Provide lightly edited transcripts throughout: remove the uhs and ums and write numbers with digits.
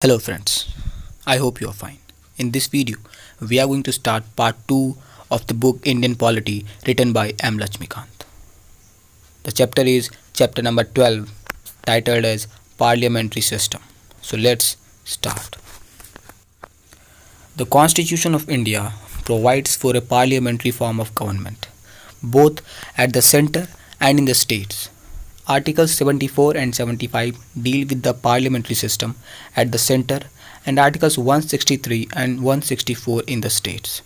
Hello friends, I hope you are fine. In this video, we are going to start part 2 of the book Indian Polity written by M. Laxmikant. The chapter is chapter number 12 titled as Parliamentary System. So let's start. The Constitution of India provides for a parliamentary form of government, both at the center and in the states. Articles 74 and 75 deal with the parliamentary system at the center and Articles 163 and 164 in the states.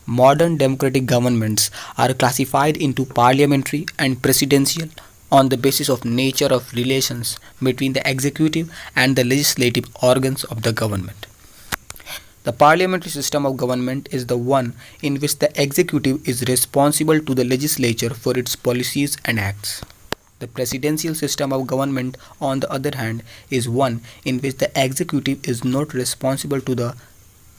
Modern democratic governments are classified into parliamentary and presidential on the basis of nature of relations between the executive and the legislative organs of the government. The parliamentary system of government is the one in which the executive is responsible to the legislature for its policies and acts. The presidential system of government, on the other hand, is one in which the executive is not responsible to the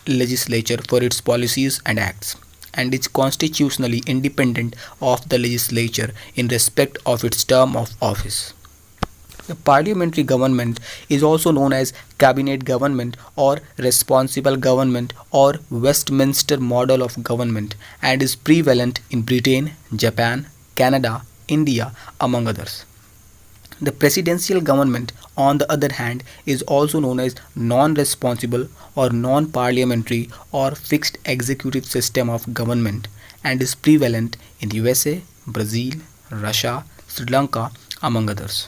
legislature for its policies and acts, and is constitutionally independent of the legislature in respect of its term of office. The parliamentary government is also known as cabinet government or responsible government or Westminster model of government and is prevalent in Britain, Japan, Canada, India, among others. The presidential government, on the other hand, is also known as non-responsible or non-parliamentary or fixed executive system of government and is prevalent in USA, Brazil, Russia, Sri Lanka, among others.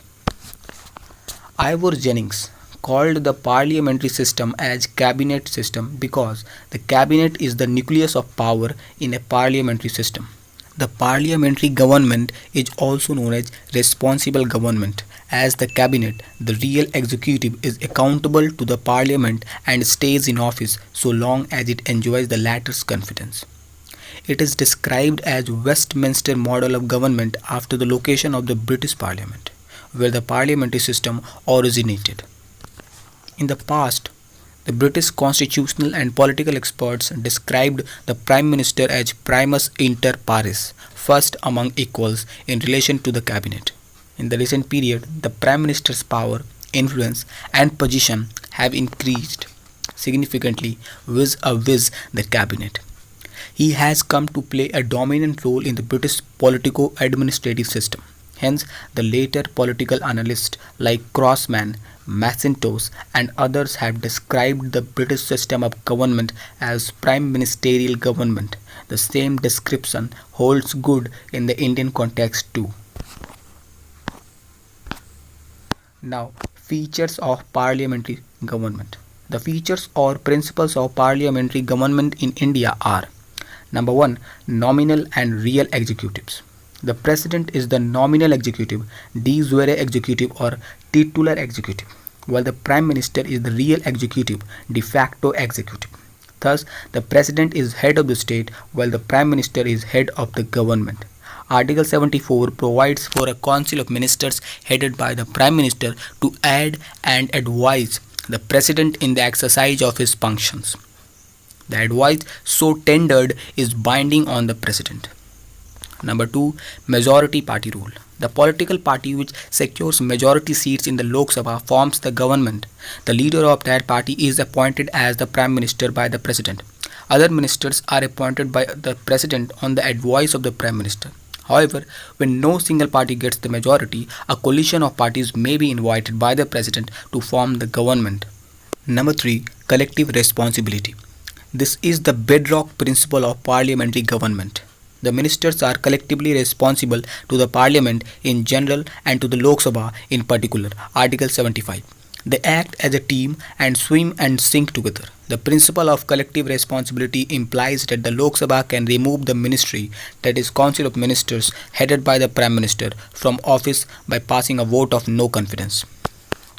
Ivor Jennings called the parliamentary system as cabinet system because the cabinet is the nucleus of power in a parliamentary system. The parliamentary government is also known as responsible government, as the cabinet, the real executive, is accountable to the parliament and stays in office so long as it enjoys the latter's confidence. It is described as Westminster model of government after the location of the British Parliament, where the parliamentary system originated. In the past, the British constitutional and political experts described the Prime Minister as primus inter pares, first among equals in relation to the cabinet. In the recent period, the Prime Minister's power, influence, and position have increased significantly vis-a-vis the cabinet. He has come to play a dominant role in the British politico-administrative system. Hence, the later political analysts like Crossman, Mackintosh and others have described the British system of government as prime ministerial government. The same description holds good in the Indian context too. Now, features of parliamentary government. The features or principles of parliamentary government in India are: number 1, nominal and real executives. The president is the nominal executive, de jure executive or titular executive, while the prime minister is the real executive, de facto executive. Thus, the president is head of the state while the prime minister is head of the government. Article 74 provides for a council of ministers headed by the prime minister to aid and advise the president in the exercise of his functions. The advice so tendered is binding on the president. Number 2, majority party rule. The political party which secures majority seats in the Lok Sabha forms the government. The leader of that party is appointed as the Prime Minister by the President. Other ministers are appointed by the President on the advice of the Prime Minister. However, when no single party gets the majority, a coalition of parties may be invited by the President to form the government. Number 3, collective responsibility. This is the bedrock principle of parliamentary government. The ministers are collectively responsible to the parliament in general and to the Lok Sabha in particular. Article 75. They act as a team and swim and sink together. The principle of collective responsibility implies that the Lok Sabha can remove the ministry, that is Council of Ministers headed by the Prime Minister, from office by passing a vote of no confidence.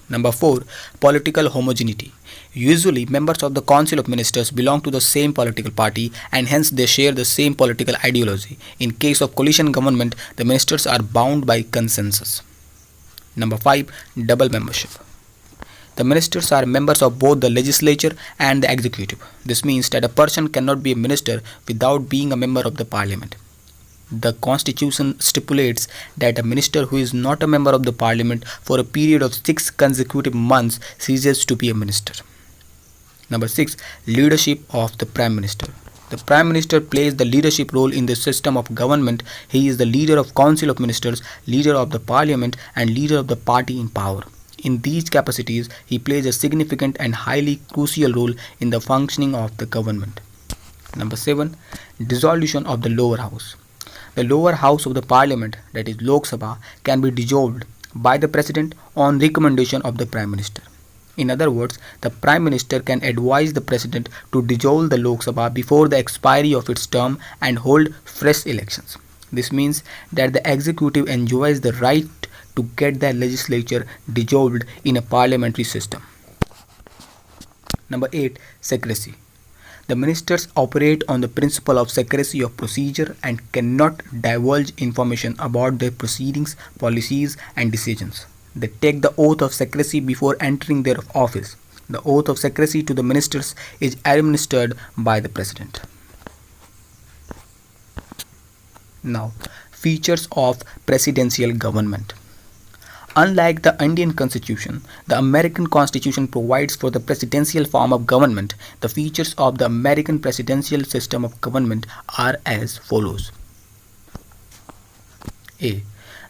Number 4, political homogeneity. Usually, members of the Council of Ministers belong to the same political party and hence they share the same political ideology. In case of coalition government, the ministers are bound by consensus. Number 5, double membership. The ministers are members of both the legislature and the executive. This means that a person cannot be a minister without being a member of the parliament. The constitution stipulates that a minister who is not a member of the parliament for a period of 6 consecutive months ceases to be a minister. Number 6. Leadership of the Prime Minister. The Prime Minister plays the leadership role in the system of government. He is the leader of Council of Ministers, leader of the Parliament, and leader of the party in power. In these capacities, he plays a significant and highly crucial role in the functioning of the government. Number 7. Dissolution of the lower house. The lower house of the Parliament, that is Lok Sabha, can be dissolved by the President on recommendation of the Prime Minister. In other words, the Prime Minister can advise the President to dissolve the Lok Sabha before the expiry of its term and hold fresh elections. This means that the executive enjoys the right to get the legislature dissolved in a parliamentary system. Number 8. Secrecy. The ministers operate on the principle of secrecy of procedure and cannot divulge information about their proceedings, policies, and decisions. They take the oath of secrecy before entering their office. The oath of secrecy to the ministers is administered by the President. Now, features of presidential government. Unlike the Indian Constitution, the American Constitution provides for the presidential form of government. The features of the American presidential system of government are as follows. A.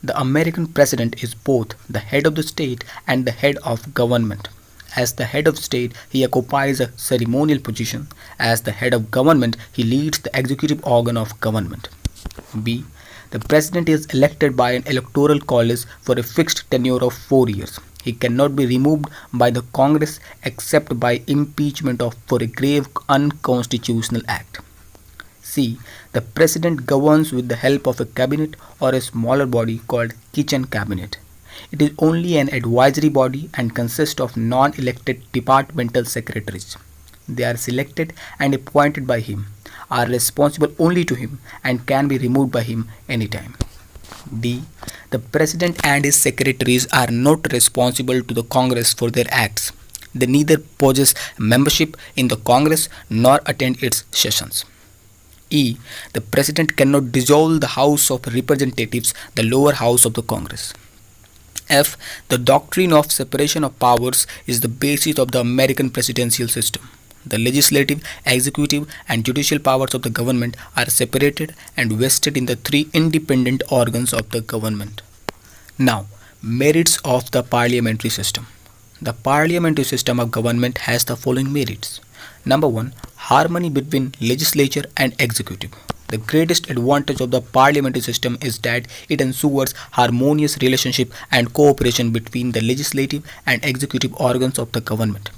The American president is both the head of the state and the head of government. As the head of state, he occupies a ceremonial position. As the head of government, he leads the executive organ of government. B. The president is elected by an electoral college for a fixed tenure of 4 years. He cannot be removed by the Congress except by impeachment for a grave unconstitutional act. C. The President governs with the help of a cabinet or a smaller body called kitchen cabinet. It is only an advisory body and consists of non-elected departmental secretaries. They are selected and appointed by him, are responsible only to him, and can be removed by him anytime. D. The President and his secretaries are not responsible to the Congress for their acts. They neither possess membership in the Congress nor attend its sessions. E. The President cannot dissolve the House of Representatives, the lower house of the Congress. F. The doctrine of separation of powers is the basis of the American presidential system. The legislative, executive, and judicial powers of the government are separated and vested in the 3 independent organs of the government. Now, merits of the parliamentary system. The parliamentary system of government has the following merits. Number 1. Harmony between legislature and executive. The greatest advantage of the parliamentary system is that it ensures harmonious relationship and cooperation between the legislative and executive organs of the government.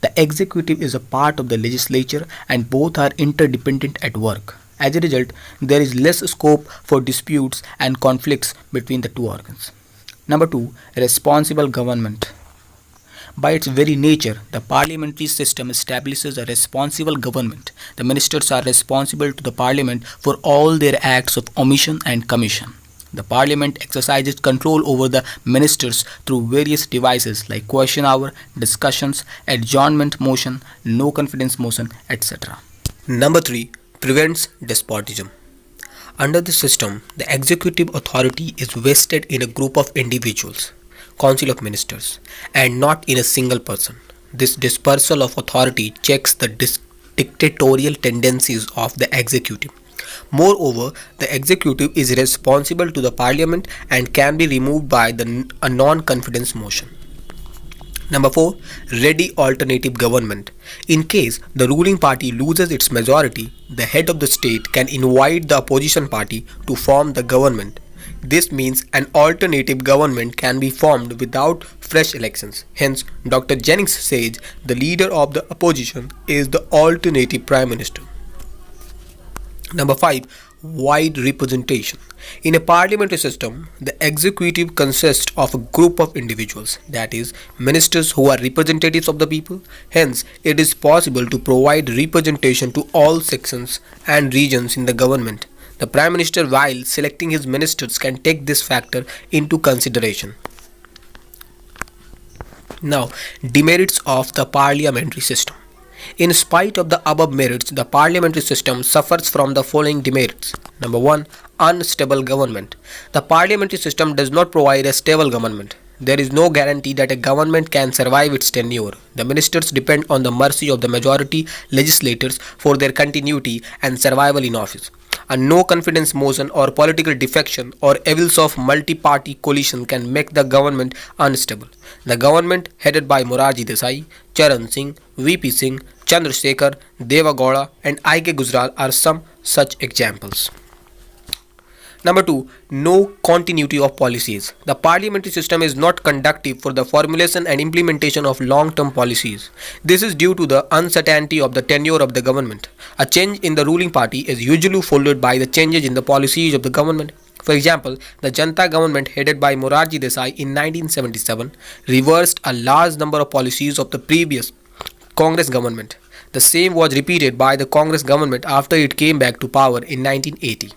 The executive is a part of the legislature and both are interdependent at work. As a result, there is less scope for disputes and conflicts between the 2 organs. Number 2. Responsible government. By its very nature, the parliamentary system establishes a responsible government. The ministers are responsible to the parliament for all their acts of omission and commission. The parliament exercises control over the ministers through various devices like question hour, discussions, adjournment motion, no confidence motion, etc. Number 3. Prevents despotism. Under the system, the executive authority is vested in a group of individuals, Council of Ministers, and not in a single person. This dispersal of authority checks the dictatorial tendencies of the executive. Moreover, the executive is responsible to the parliament and can be removed by a non-confidence motion. Number 4. Ready alternative government. In case the ruling party loses its majority, the head of the state can invite the opposition party to form the government. This means an alternative government can be formed without fresh elections. Hence, Dr. Jennings says the leader of the opposition is the alternative prime minister. Number 5. Wide representation. In a parliamentary system, the executive consists of a group of individuals, that is, ministers who are representatives of the people. Hence, it is possible to provide representation to all sections and regions in the government. The Prime Minister, while selecting his ministers, can take this factor into consideration. Now, demerits of the parliamentary system. In spite of the above merits, the parliamentary system suffers from the following demerits. Number 1. Unstable government. The parliamentary system does not provide a stable government. There is no guarantee that a government can survive its tenure. The ministers depend on the mercy of the majority legislators for their continuity and survival in office. A no confidence motion or political defection or evils of multi-party coalition can make the government unstable. The government headed by Morarji Desai, Charan Singh, VP Singh, Chandrasekhar, Deva Gowda and I.K. Gujral are some such examples. Number 2. No continuity of policies. The parliamentary system is not conducive for the formulation and implementation of long-term policies. This is due to the uncertainty of the tenure of the government. A change in the ruling party is usually followed by the changes in the policies of the government. For example, the Janata government headed by Morarji Desai in 1977 reversed a large number of policies of the previous Congress government. The same was repeated by the Congress government after it came back to power in 1980.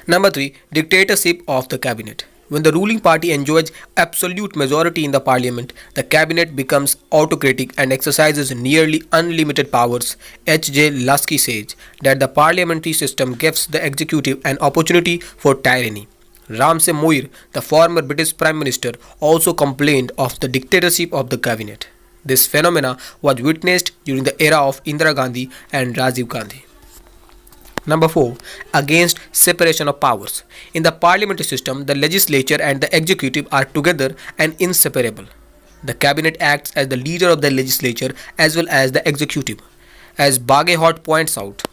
Number 3. Dictatorship of the cabinet. When the ruling party enjoys absolute majority in the parliament, the cabinet becomes autocratic and exercises nearly unlimited powers. H.J. Lusky says that the parliamentary system gives the executive an opportunity for tyranny. Ramsay Moir, the former British Prime Minister, also complained of the dictatorship of the cabinet. This phenomena was witnessed during the era of Indira Gandhi and Rajiv Gandhi. Number 4. Against separation of powers. In the parliamentary system, the legislature and the executive are together and inseparable. The cabinet acts as the leader of the legislature as well as the executive. As Bagehot points out,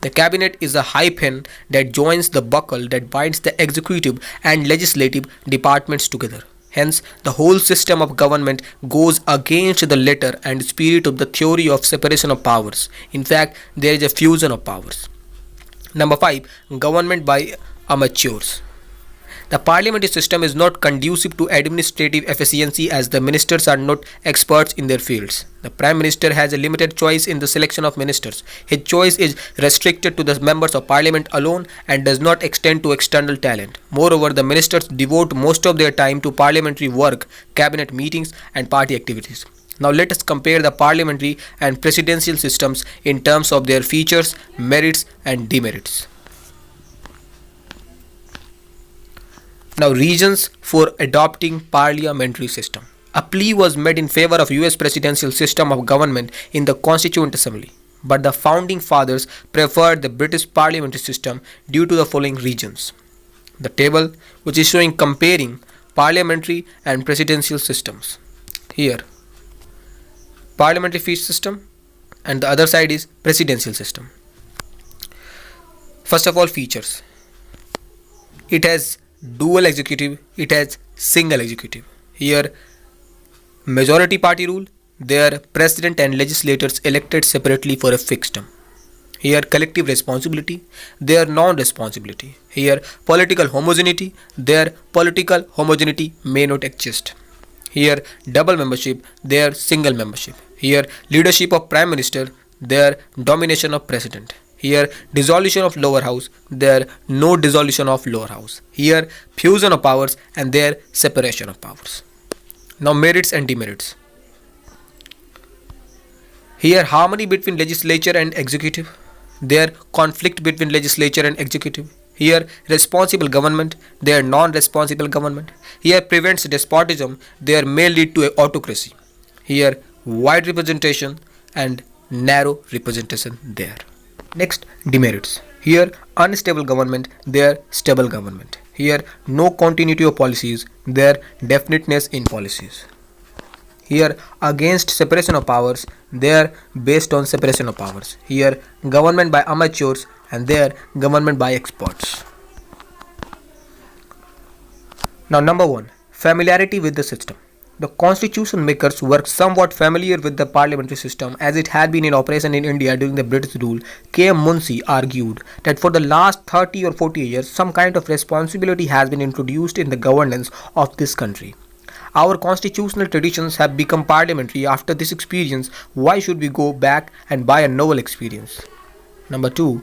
the cabinet is a hyphen that joins the buckle that binds the executive and legislative departments together. Hence, the whole system of government goes against the letter and spirit of the theory of separation of powers. In fact, there is a fusion of powers. Number 5. Government by amateurs. The parliamentary system is not conducive to administrative efficiency as the ministers are not experts in their fields. The Prime Minister has a limited choice in the selection of ministers. His choice is restricted to the members of parliament alone and does not extend to external talent. Moreover, the ministers devote most of their time to parliamentary work, cabinet meetings and party activities. Now let us compare the parliamentary and presidential systems in terms of their features, merits and demerits. Now, reasons for adopting parliamentary system. A plea was made in favor of US presidential system of government in the Constituent Assembly, but the founding fathers preferred the British parliamentary system due to the following reasons. The table, which is showing comparing parliamentary and presidential systems. Here, parliamentary system and the other side is presidential system. First of all, features. It has dual executive, it has single executive. Here, majority party rule, there president and legislators elected separately for a fixed term. Here, collective responsibility, there non-responsibility. Here, political homogeneity, there political homogeneity may not exist. Here, double membership, there single membership. Here, leadership of Prime Minister, there domination of President. Here, dissolution of lower house, there no dissolution of lower house. Here, fusion of powers and there separation of powers. Now, merits and demerits. Here, harmony between legislature and executive. There, conflict between legislature and executive. Here, responsible government, there non-responsible government. Here, prevents despotism, there may lead to autocracy. Here, wide representation and narrow representation there. Next, demerits. Here, unstable government, there stable government. Here, no continuity of policies, there definiteness in policies. Here, against separation of powers, there based on separation of powers. Here, government by amateurs and there government by experts. Now, number 1, familiarity with the system. The constitution makers were somewhat familiar with the parliamentary system as it had been in operation in India during the British rule. K. M. Munshi argued that for the last 30 or 40 years, some kind of responsibility has been introduced in the governance of this country. Our constitutional traditions have become parliamentary after this experience. Why should we go back and buy a novel experience? Number 2,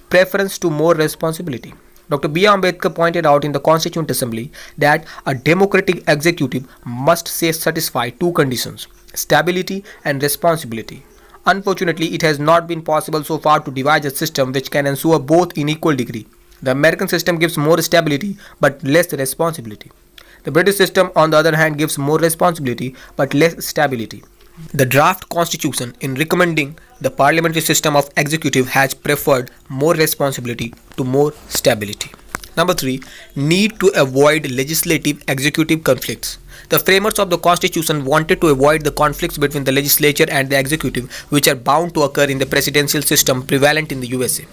preference to more responsibility. Dr. B. Ambedkar pointed out in the Constituent Assembly that a democratic executive must satisfy two conditions: stability and responsibility. Unfortunately, it has not been possible so far to devise a system which can ensure both in equal degree. The American system gives more stability but less responsibility. The British system, on the other hand, gives more responsibility but less stability. The draft constitution, in recommending the parliamentary system of executive, has preferred more responsibility to more stability. Number 3. Need to avoid legislative-executive conflicts. The framers of the constitution wanted to avoid the conflicts between the legislature and the executive, which are bound to occur in the presidential system prevalent in the USA.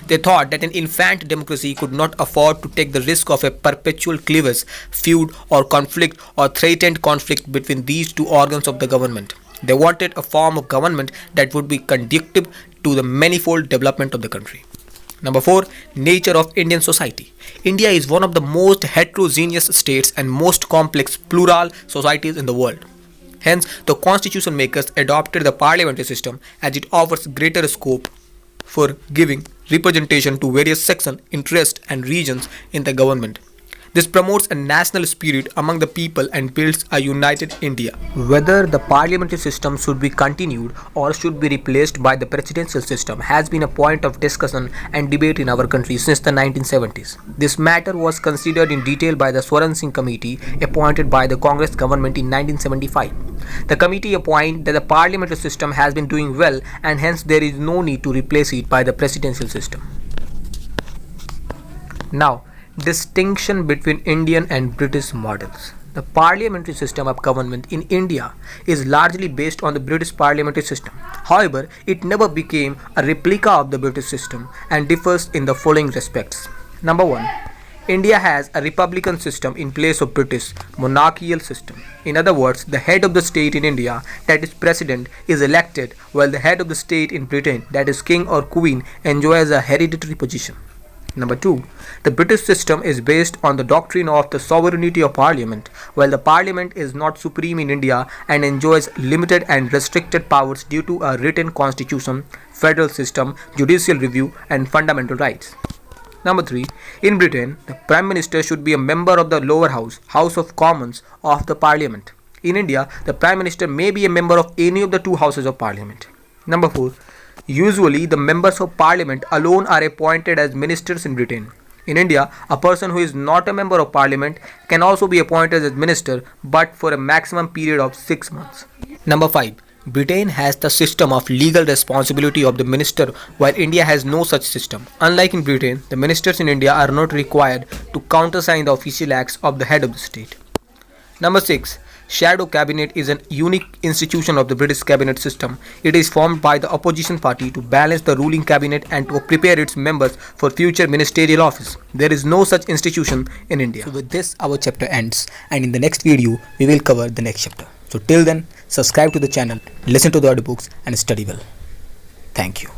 They thought that an infant democracy could not afford to take the risk of a perpetual cleavage, feud, or conflict or threatened conflict between these two organs of the government. They wanted a form of government that would be conducive to the manifold development of the country. Number 4. Nature of Indian society. India is one of the most heterogeneous states and most complex plural societies in the world. Hence, the constitution makers adopted the parliamentary system as it offers greater scope for giving representation to various sections, interests, and regions in the government. This promotes a national spirit among the people and builds a united India. Whether the parliamentary system should be continued or should be replaced by the presidential system has been a point of discussion and debate in our country since the 1970s. This matter was considered in detail by the Swaran Singh Committee appointed by the Congress government in 1975. The committee opined that the parliamentary system has been doing well and hence there is no need to replace it by the presidential system. Now, distinction between Indian and British models. The parliamentary system of government in India is largely based on the British parliamentary system. However, it never became a replica of the British system and differs in the following respects. Number 1. India has a republican system in place of British monarchical system. In other words, the head of the state in India, that is president, is elected, while the head of the state in Britain, that is king or queen, enjoys a hereditary position. Number 2. The British system is based on the doctrine of the sovereignty of Parliament, while the Parliament is not supreme in India and enjoys limited and restricted powers due to a written constitution, federal system, judicial review, and fundamental rights. Number 3. In Britain, the Prime Minister should be a member of the lower house, House of Commons of the Parliament. In India, the Prime Minister may be a member of any of the two houses of Parliament. Number 4. Usually, the members of Parliament alone are appointed as ministers in Britain. In India, a person who is not a member of Parliament can also be appointed as minister, but for a maximum period of 6 months. Number 5. Britain has the system of legal responsibility of the minister, while India has no such system. Unlike in Britain, the ministers in India are not required to countersign the official acts of the head of the state. Number 6. Shadow cabinet is an unique institution of the British cabinet system. It is formed by the opposition party to balance the ruling cabinet and to prepare its members for future ministerial office. There is no such institution in India. So with this, our chapter ends, and in the next video, we will cover the next chapter. So till then, subscribe to the channel, listen to the audiobooks, and study well. Thank you.